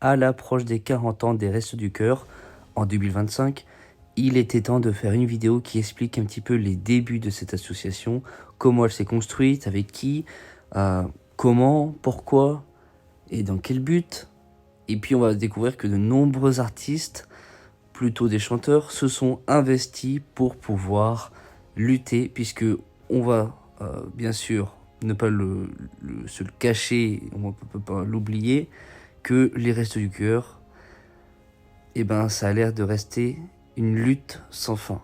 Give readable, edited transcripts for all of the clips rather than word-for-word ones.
à l'approche des 40 ans des Restos du Cœur en 2025, il était temps de faire une vidéo qui explique un petit peu les débuts de cette association, comment elle s'est construite, avec qui, comment, pourquoi et dans quel but. Et puis on va découvrir que de nombreux artistes, plutôt des chanteurs, se sont investis pour pouvoir lutter, puisque on va bien sûr ne pas se le cacher, on ne peut pas l'oublier, que les Restos du Cœur, ça a l'air de rester une lutte sans fin.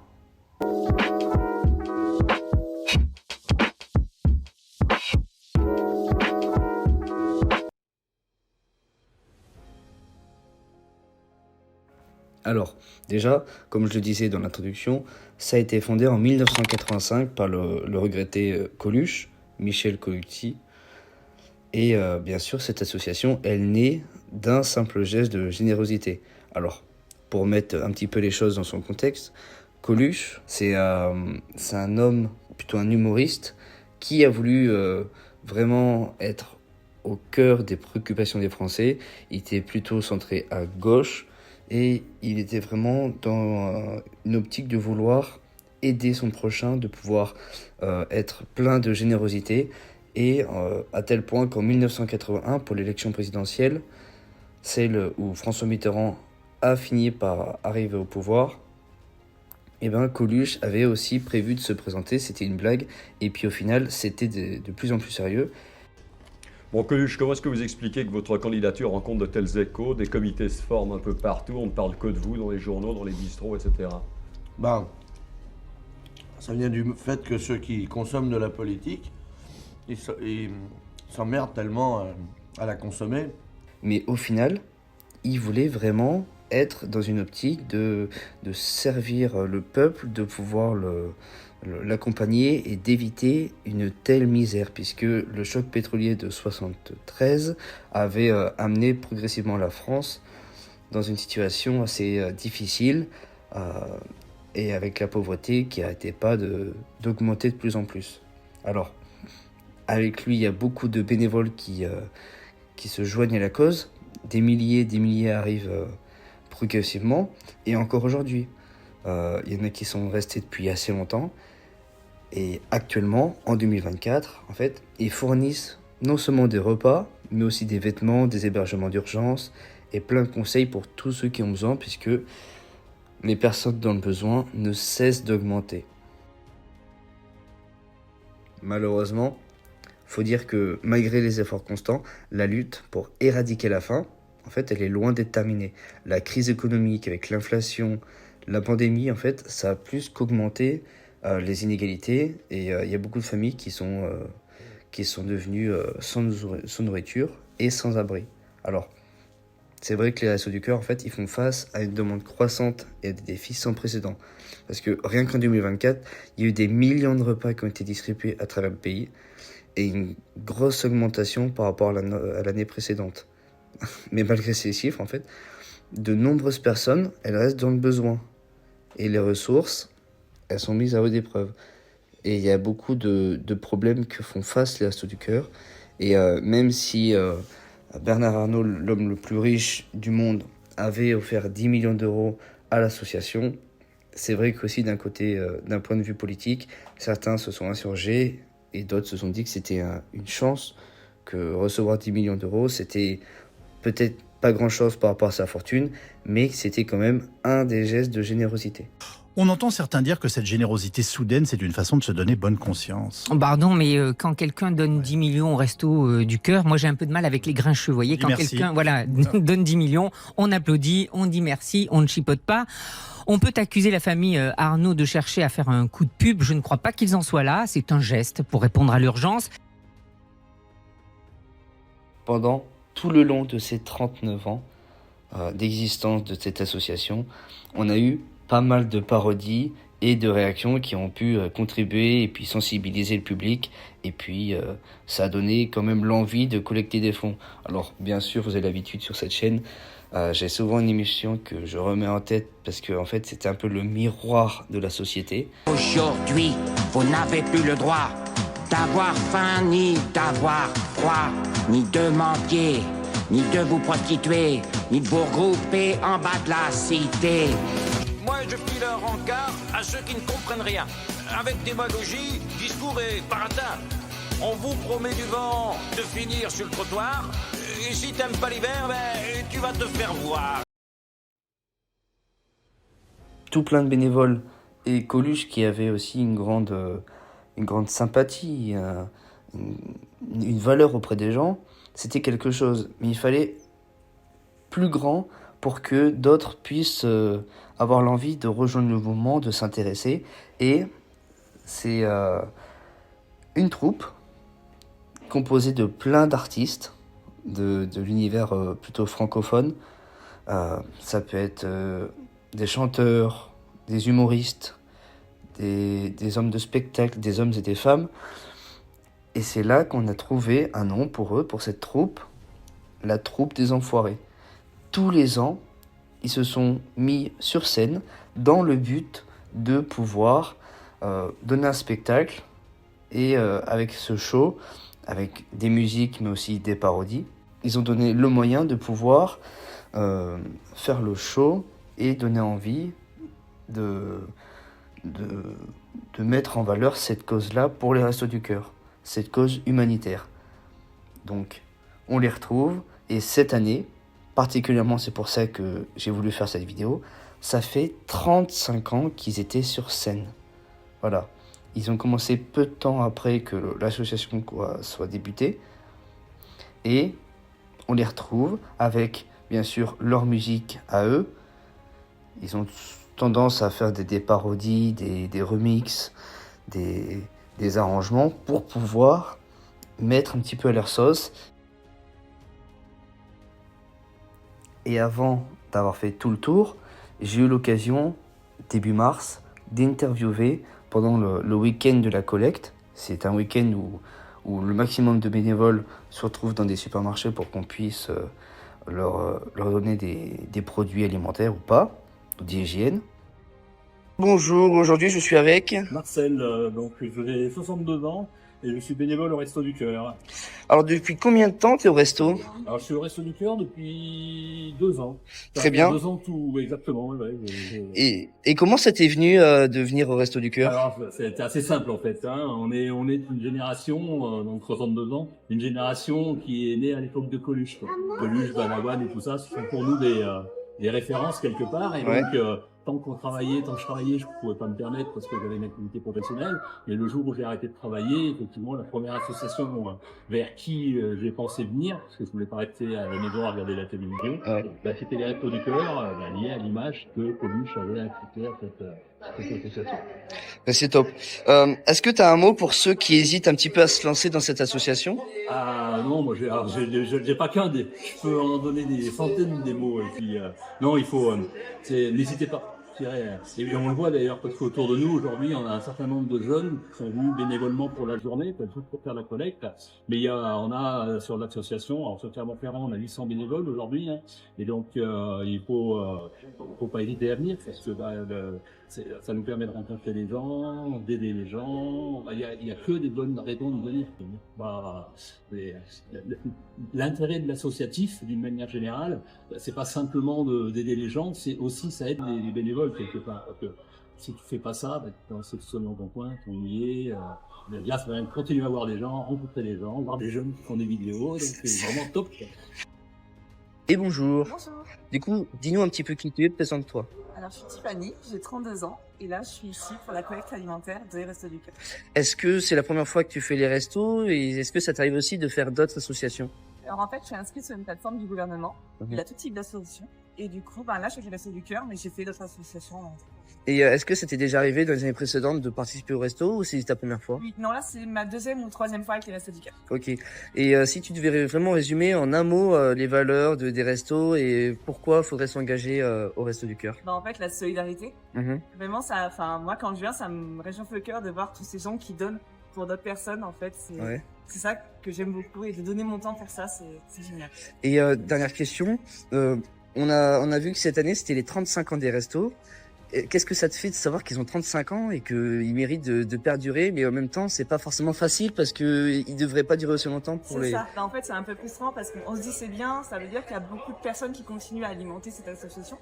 Alors, déjà, comme je le disais dans l'introduction, ça a été fondé en 1985 par le regretté Coluche, Michel Colucci. Et bien sûr, cette association, elle naît d'un simple geste de générosité. Alors, pour mettre un petit peu les choses dans son contexte, Coluche, c'est un homme, plutôt un humoriste, qui a voulu vraiment être au cœur des préoccupations des Français. Il était plutôt centré à gauche et il était vraiment dans une optique de vouloir aider son prochain, de pouvoir être plein de générosité. Et à tel point qu'en 1981, pour l'élection présidentielle, celle où François Mitterrand a fini par arriver au pouvoir, Coluche avait aussi prévu de se présenter, c'était une blague, et puis au final, c'était de plus en plus sérieux. Bon, Coluche, comment est-ce que vous expliquez que votre candidature rencontre de tels échos? Des comités se forment un peu partout, on ne parle que de vous dans les journaux, dans les bistrots, etc. Ça vient du fait que ceux qui consomment de la politique, ils s'emmerdent tellement à la consommer. Mais au final, il voulait vraiment être dans une optique de servir le peuple, de pouvoir l'accompagner et d'éviter une telle misère, puisque le choc pétrolier de 1973 avait amené progressivement la France dans une situation assez difficile et avec la pauvreté qui n'arrêtait pas d'augmenter de plus en plus. Alors, avec lui, il y a beaucoup de bénévoles qui se joignent à la cause. Des milliers arrivent progressivement. Et encore aujourd'hui, il y en a qui sont restés depuis assez longtemps. Et actuellement, en 2024, en fait, ils fournissent non seulement des repas, mais aussi des vêtements, des hébergements d'urgence et plein de conseils pour tous ceux qui ont besoin, puisque les personnes dans le besoin ne cessent d'augmenter. Malheureusement, faut dire que malgré les efforts constants, la lutte pour éradiquer la faim, en fait, elle est loin d'être terminée. La crise économique avec l'inflation, la pandémie, en fait, ça a plus qu'augmenté les inégalités et il y a beaucoup de familles qui sont devenues sans nourriture et sans abri. Alors, c'est vrai que les Restos du Cœur, en fait, ils font face à une demande croissante et à des défis sans précédent. Parce que rien qu'en 2024, il y a eu des millions de repas qui ont été distribués à travers le pays et une grosse augmentation par rapport à l'année précédente. Mais malgré ces chiffres, en fait, de nombreuses personnes, elles restent dans le besoin. Et les ressources, elles sont mises à rude épreuve. Et il y a beaucoup de problèmes que font face les Restos du Cœur. Et même si Bernard Arnault, l'homme le plus riche du monde, avait offert 10 millions d'euros à l'association, c'est vrai qu'aussi d'un côté, d'un point de vue politique, certains se sont insurgés et d'autres se sont dit que c'était une chance, que recevoir 10 millions d'euros, c'était peut-être pas grand-chose par rapport à sa fortune, mais c'était quand même un des gestes de générosité. On entend certains dire que cette générosité soudaine, c'est une façon de se donner bonne conscience. Pardon, mais quand quelqu'un donne 10 millions au Resto du Cœur, moi j'ai un peu de mal avec les grincheux, vous voyez, quand quelqu'un donne 10 millions, on applaudit, on dit merci, on ne chipote pas. On peut accuser la famille Arnault de chercher à faire un coup de pub, je ne crois pas qu'ils en soient là, c'est un geste pour répondre à l'urgence. Pendant tout le long de ces 39 ans d'existence de cette association, on a eu pas mal de parodies et de réactions qui ont pu contribuer et puis sensibiliser le public. Et puis, ça a donné quand même l'envie de collecter des fonds. Alors, bien sûr, vous avez l'habitude sur cette chaîne. J'ai souvent une émission que je remets en tête parce que, en fait, c'était un peu le miroir de la société. Aujourd'hui, vous n'avez plus le droit d'avoir faim, ni d'avoir froid, ni de mendier. ni de vous prostituer, ni de vous regrouper en bas de la cité. Moi, je file un rencard à ceux qui ne comprennent rien. Avec démagogie, discours et baratin. On vous promet du vent de finir sur le trottoir. Et si t'aimes pas l'hiver, ben, tu vas te faire voir. Tout plein de bénévoles. Et Coluche qui avait aussi une grande sympathie, une valeur auprès des gens, c'était quelque chose. Mais il fallait plus grand pour que d'autres puissent avoir l'envie de rejoindre le mouvement, de s'intéresser. Et c'est une troupe composée de plein d'artistes de l'univers plutôt francophone. Ça peut être des chanteurs, des humoristes, des hommes de spectacle, des hommes et des femmes. Et c'est là qu'on a trouvé un nom pour eux, pour cette troupe, la troupe des Enfoirés. Tous les ans, ils se sont mis sur scène dans le but de pouvoir donner un spectacle. Et avec ce show, avec des musiques mais aussi des parodies, ils ont donné le moyen de pouvoir faire le show et donner envie de mettre en valeur cette cause-là pour les Restos du Cœur, cette cause humanitaire. Donc, on les retrouve, et cette année, particulièrement, c'est pour ça que j'ai voulu faire cette vidéo, ça fait 35 ans qu'ils étaient sur scène. Voilà. Ils ont commencé peu de temps après que l'association soit débutée, et on les retrouve avec, bien sûr, leur musique à eux. Ils ont tendance à faire des parodies, des remixes, des arrangements pour pouvoir mettre un petit peu à leur sauce. Et avant d'avoir fait tout le tour, j'ai eu l'occasion, début mars, d'interviewer pendant le week-end de la collecte. C'est un week-end où le maximum de bénévoles se retrouvent dans des supermarchés pour qu'on puisse leur donner des produits alimentaires ou pas, ou d'hygiène. Bonjour, aujourd'hui je suis avec Marcel, donc j'ai 62 ans et je suis bénévole au Resto du Cœur. Alors depuis combien de temps tu es au resto? Alors je suis au Resto du Cœur depuis 2 ans. Très bien. 2 ans tout exactement. Ouais. Et comment ça t'est venu de venir au Resto du Cœur? Alors c'est assez simple en fait. Hein. On est une génération, donc 62 ans, une génération qui est née à l'époque de Coluche. Quoi. Coluche, Balavoine et tout ça, ce sont pour nous des références quelque part. Et Ouais. donc tant que je travaillais, je ne pouvais pas me permettre parce que j'avais une activité professionnelle. Et le jour où j'ai arrêté de travailler, effectivement, la première association vers qui j'ai pensé venir, parce que je voulais pas rester à la maison à regarder la télévision, c'était les Restos du Cœur, liés à l'image que Coluche avait incité à cette association. C'est top. Est-ce que tu as un mot pour ceux qui hésitent un petit peu à se lancer dans cette association? Ah non, moi j'ai pas qu'un des. Je peux en donner des centaines des mots. Et puis non, il faut. N'hésitez pas. Et on le voit d'ailleurs parce qu'autour de nous aujourd'hui, on a un certain nombre de jeunes qui sont venus bénévolement pour la journée, peut-être juste pour faire la collecte. Mais on a sur l'association, alors sur Clermont-Ferrand, on a 800 bénévoles aujourd'hui, hein, et donc il faut pas hésiter à venir parce que ça nous permet de rencontrer les gens, d'aider les gens. Il y a que des bonnes raisons de venir. L'intérêt de l'associatif, d'une manière générale, c'est pas simplement d'aider les gens, c'est aussi ça aide les bénévoles quelque part. Parce que si tu fais pas ça, tu es seul dans ton coin, tu es ennuyé. Là, ça va continuer à voir des gens, rencontrer des gens, voir des jeunes qui font des vidéos, donc c'est vraiment top. Et bonjour. Bonjour. Du coup, dis-nous un petit peu qui tu es, présente-toi. Alors, je suis Tiffany, j'ai 32 ans et là, je suis ici pour la collecte alimentaire des Restos du Cœur. Est-ce que c'est la première fois que tu fais les restos et est-ce que ça t'arrive aussi de faire d'autres associations? Alors, en fait, je suis inscrite sur une plateforme du gouvernement. Il y a tout type d'associations. Et du coup, là, je fais les Restos du Cœur, mais j'ai fait d'autres associations. Et est-ce que ça t'est déjà arrivé dans les années précédentes de participer au resto ou c'est ta première fois? Oui, non, là, c'est ma 2e ou 3e fois avec les Restos du Cœur. Ok. Et si tu devais vraiment résumer en un mot les valeurs des restos et pourquoi faudrait s'engager au Resto du Cœur? En fait, la solidarité. Vraiment, moi, quand je viens, ça me réchauffe le cœur de voir tous ces gens qui donnent pour d'autres personnes. En fait, c'est ça que j'aime beaucoup et de donner mon temps pour ça, c'est génial. Et dernière question, on a vu que cette année, c'était les 35 ans des restos. qu'est-ce que ça te fait de savoir qu'ils ont 35 ans et qu'ils méritent de perdurer, mais en même temps, c'est pas forcément facile parce qu'ils devraient pas durer aussi longtemps pour C'est ça. Bah, en fait, c'est un peu frustrant parce qu'on se dit c'est bien, ça veut dire qu'il y a beaucoup de personnes qui continuent à alimenter cette association.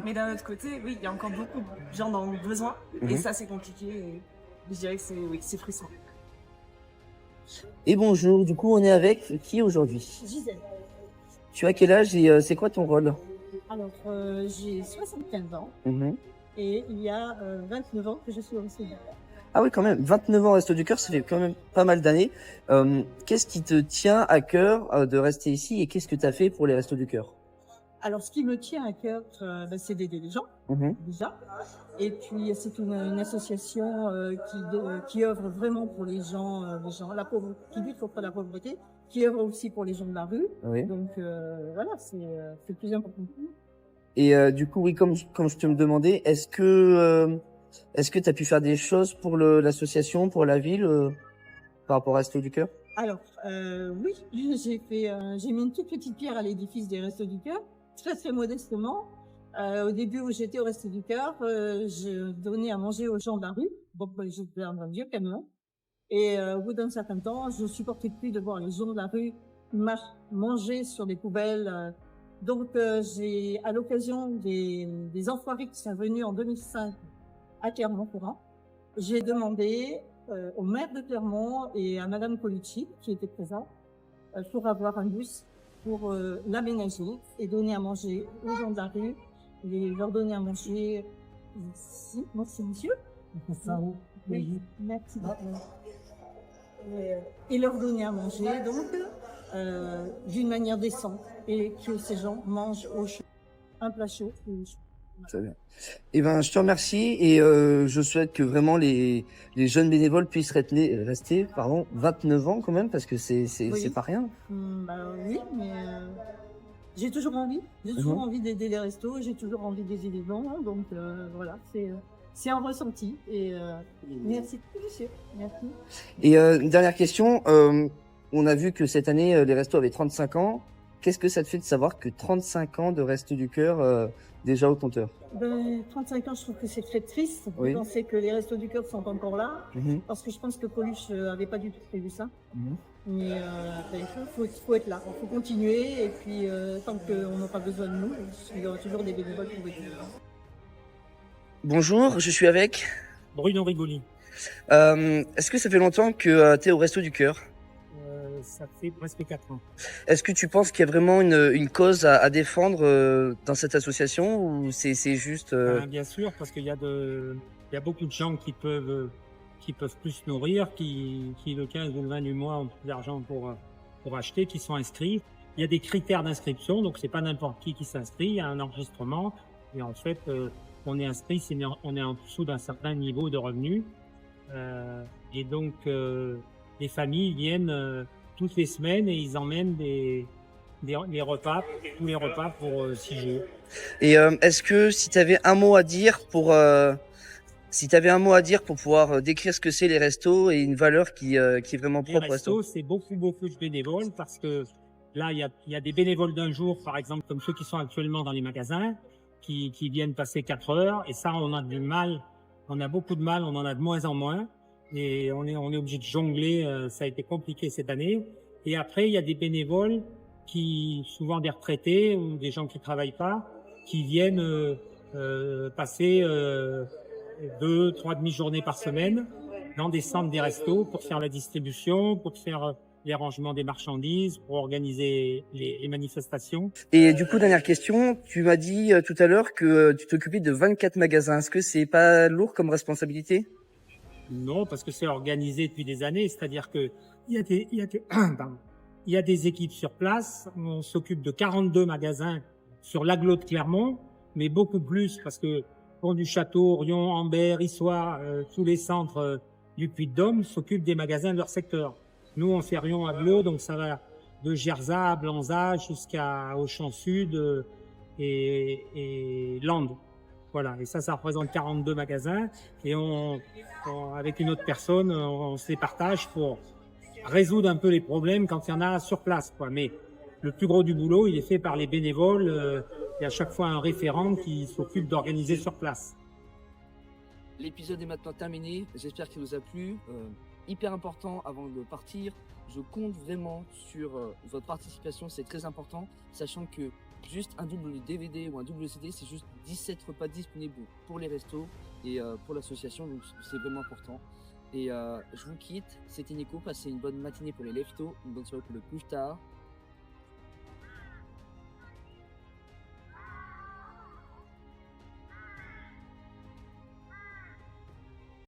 Mais d'un autre côté, oui, il y a encore beaucoup de gens dans le besoin et ça, c'est compliqué. Et je dirais que c'est frustrant. Et bonjour, du coup, on est avec qui aujourd'hui? Gisèle. Tu as quel âge et c'est quoi ton rôle? Alors, j'ai 75 ans et il y a 29 ans que je suis au Resto du Cœur. Ah oui, quand même, 29 ans au Resto du Cœur, ça fait quand même pas mal d'années. Qu'est-ce qui te tient à cœur de rester ici et qu'est-ce que tu as fait pour les Restos du Cœur? Alors, ce qui me tient à cœur, c'est d'aider les gens, déjà. Et puis, c'est une association qui œuvre vraiment pour les gens la pauvreté, qui lutte contre la pauvreté, qui œuvre aussi pour les gens de la rue. Oui. Donc, voilà, c'est le plus important. Et du coup, oui, comme je te me demandais, est-ce que tu as pu faire des choses pour l'association, pour la ville, par rapport à Restos du Cœur? Alors, oui, j'ai mis une toute petite pierre à l'édifice des Restos du Cœur, très très modestement. Au début où j'étais au Resto du Cœur, je donnais à manger aux gens de la rue. Bon, j'étais un vieux camion. Et au bout d'un certain temps, je supportais plus de voir les gens de la rue manger sur des poubelles. Donc, j'ai, à l'occasion des enfoirés qui sont venus en 2005 à Clermont-Ferrand, j'ai demandé au maire de Clermont et à Madame Colucci, qui était présente, pour avoir un bus pour l'aménager et donner à manger aux gens de la rue, leur donner à manger ici. Merci, monsieur. Oui, merci. Et leur donner à manger, donc, d'une manière décente, et que ces gens mangent au chaud, un plat chaud. Très bien. Eh ben, je te remercie et je souhaite que vraiment les jeunes bénévoles puissent rester 29 ans quand même, parce que c'est pas rien. Oui, mais j'ai toujours envie. J'ai toujours envie d'aider les restos, j'ai toujours envie d'aider les gens, donc voilà, c'est un ressenti. Et merci, monsieur. Merci. Et une dernière question, on a vu que cette année, les restos avaient 35 ans. Qu'est-ce que ça te fait de savoir que 35 ans de Restos du Cœur déjà au compteur? 35 ans, je trouve que c'est très triste de penser que les Restos du Cœur sont encore là, parce que je pense que Coluche avait pas du tout prévu ça. Mais il faut être là, il faut continuer, et puis tant qu'on n'aura pas besoin de nous, il y aura toujours des bénévoles pour aider. Bonjour, je suis avec Bruno Rigoli. Est-ce que ça fait longtemps que tu es au Resto du Cœur? Ça fait presque 4 ans. Est-ce que tu penses qu'il y a vraiment une cause à défendre dans cette association, ou c'est juste... Bien sûr, parce qu'il y a beaucoup de gens qui peuvent plus se nourrir, qui le 15 ou le 20 du mois ont plus d'argent pour acheter, qui sont inscrits. Il y a des critères d'inscription, donc c'est pas n'importe qui s'inscrit, il y a un enregistrement, et en fait, on est inscrit si on est en dessous d'un certain niveau de revenus. Et donc, les familles viennent toutes les semaines et ils emmènent les repas, tous les repas pour 6 jours. Et est-ce que si tu avais un mot à dire pour pouvoir décrire ce que c'est les restos et une valeur qui est vraiment propre aux restos? C'est beaucoup de bénévoles, parce que là, il y a des bénévoles d'un jour, par exemple, comme ceux qui sont actuellement dans les magasins, qui viennent passer 4 heures, et ça, on a beaucoup de mal, on en a de moins en moins. Et on est obligé de jongler, ça a été compliqué cette année. Et après, il y a des bénévoles souvent des retraités ou des gens qui travaillent pas, qui viennent passer 2-3 demi-journées par semaine dans des centres des restos pour faire la distribution, pour faire les rangements des marchandises, pour organiser les manifestations. Et du coup, dernière question, tu m'as dit tout à l'heure que tu t'occupais de 24 magasins. Est-ce que c'est pas lourd comme responsabilité? Non, parce que c'est organisé depuis des années, c'est-à-dire que il y a des équipes sur place. On s'occupe de 42 magasins sur l'agglo de Clermont, mais beaucoup plus, parce que Pont du Château, Rion, Ambert, Issoire, tous les centres du Puy-de-Dôme s'occupent des magasins de leur secteur. Nous, on fait Rion agglo, donc ça va de Gerzat à Blanza jusqu'à Auchan Sud et Landes. Voilà, et ça représente 42 magasins, et avec une autre personne, on se les partage pour résoudre un peu les problèmes quand il y en a sur place, quoi. Mais le plus gros du boulot, il est fait par les bénévoles, et à chaque fois un référent qui s'occupe d'organiser sur place. L'épisode est maintenant terminé. J'espère qu'il vous a plu. Hyper important avant de partir, je compte vraiment sur votre participation, c'est très important, sachant que juste un double DVD ou un double CD, c'est juste 17 repas disponibles pour les restos et pour l'association, donc c'est vraiment important. Et je vous quitte, c'était Nico, passez une bonne matinée pour les leftos, une bonne soirée pour le couche tard,